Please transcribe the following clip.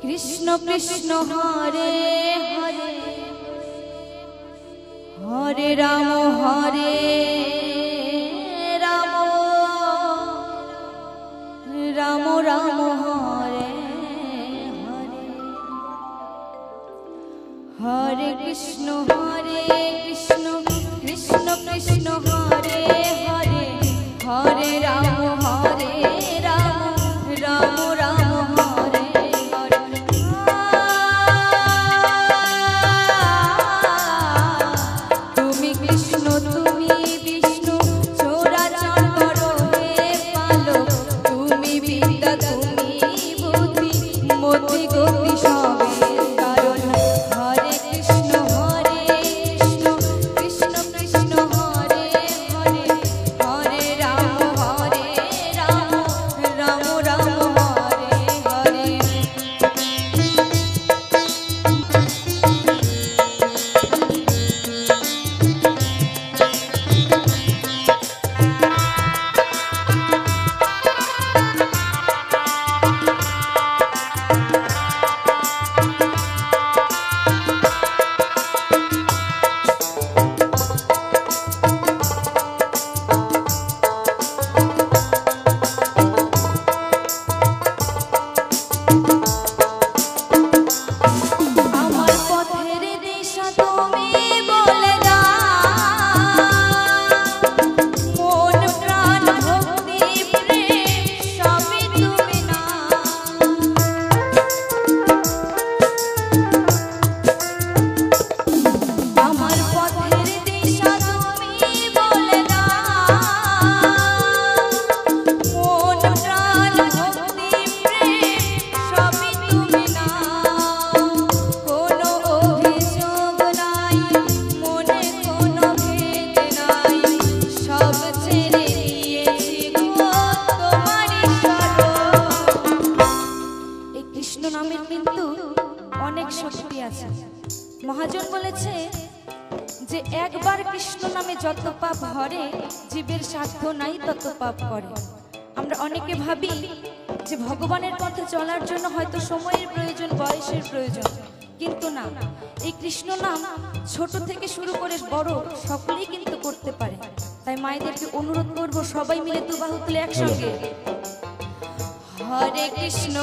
कृष्ण कृष्ण हरे हरे हरे राम राम राम हरे हरे हरे कृष्ण कृष्ण कृष्ण हरे हरे हरे राम राम राम हरे हरे तुमी कृष्ण तुमी विष्णु चोराचर करो हे पालक तुमी विद्या तुमी बुद्धि मति गति सबेर कारण हरे कृष्ण कृष्ण कृष्ण हरे हरे हरे राम राम राम हरे हरे महाजन बोलेছে যে একবার কৃষ্ণ নামে যত পাপ হরে জীবের সাধ্য নাই তত পাপ করে। আমরা অনেকে ভাবি যে ভগবানের পথে চলার জন্য হয়তো সময়ের প্রয়োজন বয়সের প্রয়োজন, কিন্তু না, এই কৃষ্ণ নাম ছোট থেকে শুরু করে বড় সকলেই কিন্তু করতে পারে। তাই মায়েদেরকে অনুরোধ করব সবাই মিলে দুবাহু তুলে একসঙ্গে হরে কৃষ্ণ